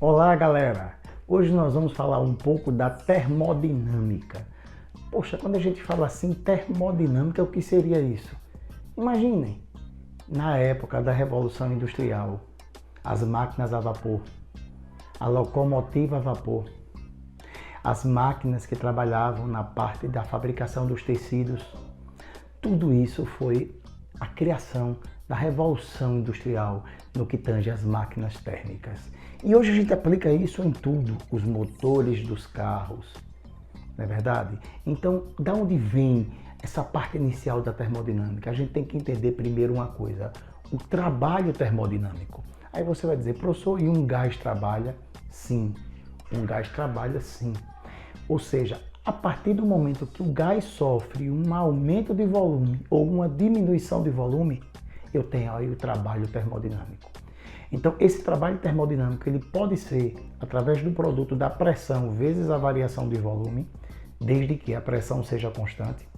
Olá galera, hoje nós vamos falar um pouco da termodinâmica. Poxa, quando a gente fala assim termodinâmica, o que seria isso? Imaginem, na época da Revolução Industrial, as máquinas a vapor, a locomotiva a vapor, as máquinas que trabalhavam na parte da fabricação dos tecidos, tudo isso foi a criação da Revolução Industrial no que tange as máquinas térmicas. E hoje a gente aplica isso em tudo, os motores dos carros, não é verdade? Então, da onde vem essa parte inicial da termodinâmica? A gente tem que entender primeiro uma coisa, o trabalho termodinâmico. Aí você vai dizer, professor, e um gás trabalha? Sim, um gás trabalha sim. Ou seja, a partir do momento que o gás sofre um aumento de volume ou uma diminuição de volume, eu tenho aí o trabalho termodinâmico. Então, esse trabalho termodinâmico ele pode ser através do produto da pressão vezes a variação de volume, desde que a pressão seja constante.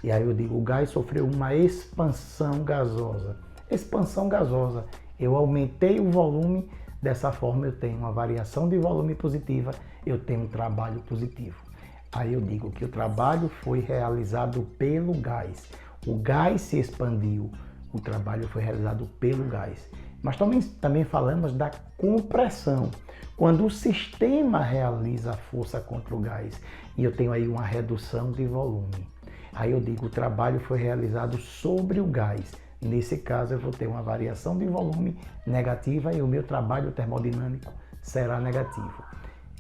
E aí eu digo, o gás sofreu uma expansão gasosa. Expansão gasosa, eu aumentei o volume, dessa forma eu tenho uma variação de volume positiva, eu tenho um trabalho positivo. Aí eu digo que o trabalho foi realizado pelo gás. O gás se expandiu, o trabalho foi realizado pelo gás. Mas também falamos da compressão, quando o sistema realiza a força contra o gás e eu tenho aí uma redução de volume. Aí eu digo, o trabalho foi realizado sobre o gás. Nesse caso eu vou ter uma variação de volume negativa e o meu trabalho termodinâmico será negativo.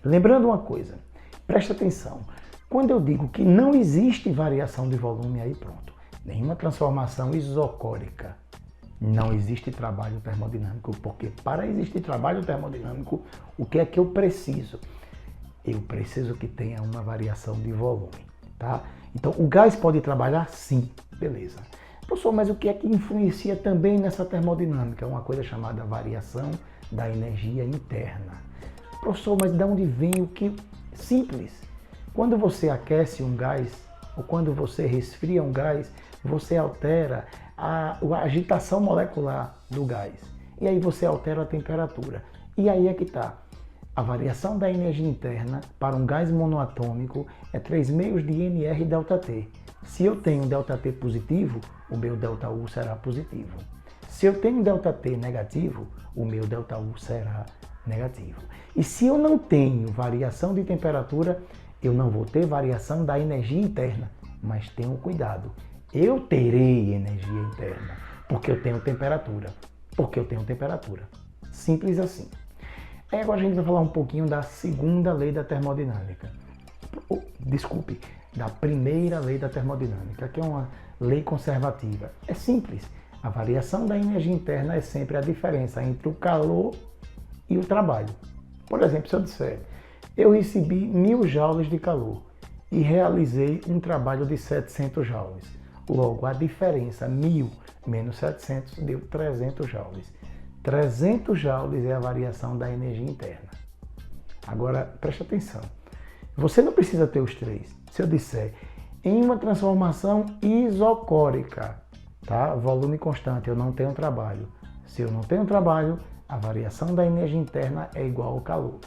Lembrando uma coisa, presta atenção, quando eu digo que não existe variação de volume, aí pronto, nenhuma transformação isocórica. Não existe trabalho termodinâmico, porque para existir trabalho termodinâmico, o que é que eu preciso? Eu preciso que tenha uma variação de volume, tá? Então, o gás pode trabalhar? Sim, beleza. Professor, mas o que é que influencia também nessa termodinâmica? Uma coisa chamada variação da energia interna. Professor, mas de onde vem o que? Simples. Quando você aquece um gás, ou quando você resfria um gás, você altera a agitação molecular do gás. E aí você altera a temperatura. E aí é que está. A variação da energia interna para um gás monoatômico é 3 meios de nR ΔT. Se eu tenho ΔT positivo, o meu ΔU será positivo. Se eu tenho ΔT negativo, o meu ΔU será negativo. E se eu não tenho variação de temperatura, eu não vou ter variação da energia interna. Mas tenham cuidado. Eu terei energia interna, porque eu tenho temperatura. Porque eu tenho temperatura. Simples assim. Aí agora a gente vai falar um pouquinho da segunda lei da termodinâmica. Desculpe, da primeira lei da termodinâmica, que é uma lei conservativa. É simples. A variação da energia interna é sempre a diferença entre o calor e o trabalho. Por exemplo, se eu disser, eu recebi 1000 joules de calor e realizei um trabalho de 700 joules. Logo, a diferença 1000 menos 700 deu 300 joules. 300 joules é a variação da energia interna. Agora, preste atenção. Você não precisa ter os três. Se eu disser, em uma transformação isocórica, tá? Volume constante, eu não tenho trabalho. Se eu não tenho trabalho, a variação da energia interna é igual ao calor.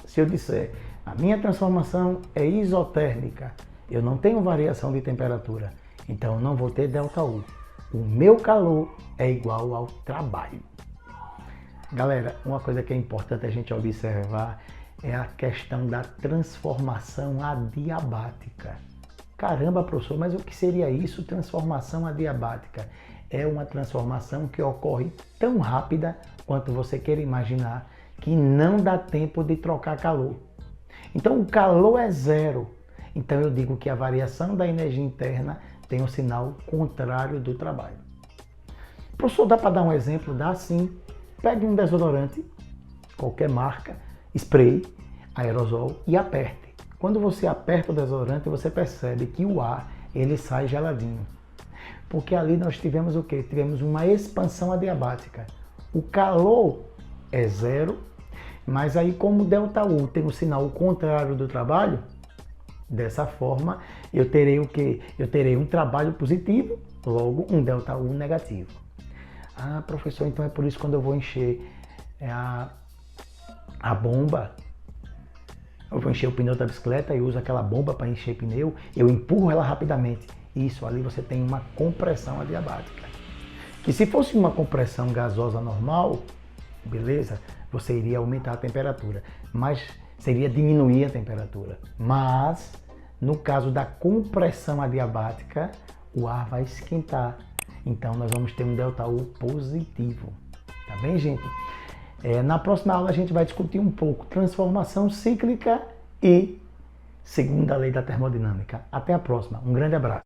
Se eu disser, a minha transformação é isotérmica, eu não tenho variação de temperatura, então eu não vou ter ΔU. O meu calor é igual ao trabalho. Galera, uma coisa que é importante a gente observar é a questão da transformação adiabática. Caramba, professor, mas o que seria isso, transformação adiabática? É uma transformação que ocorre tão rápida quanto você queira imaginar, que não dá tempo de trocar calor. Então o calor é zero. Então eu digo que a variação da energia interna tem um sinal contrário do trabalho. Professor, dá para dar um exemplo? Dá sim. Pegue um desodorante, qualquer marca, spray, aerosol e aperte. Quando você aperta o desodorante, você percebe que o ar ele sai geladinho. Porque ali nós tivemos o quê? Tivemos uma expansão adiabática. O calor é zero, mas aí como ΔU tem o sinal contrário do trabalho, dessa forma, eu terei o quê? Eu terei um trabalho positivo logo um ΔU negativo. Ah, professor, então é por isso que quando eu vou encher a bomba, eu vou encher o pneu da bicicleta e uso aquela bomba para encher pneu, eu empurro ela rapidamente. Isso, ali você tem uma compressão adiabática. Que se fosse uma compressão gasosa normal, beleza, você iria aumentar a temperatura, mas seria diminuir a temperatura. Mas, no caso da compressão adiabática, o ar vai esquentar. Então, nós vamos ter um ΔU positivo. Tá bem, gente? Na próxima aula, a gente vai discutir um pouco transformação cíclica e segunda lei da termodinâmica. Até a próxima. Um grande abraço.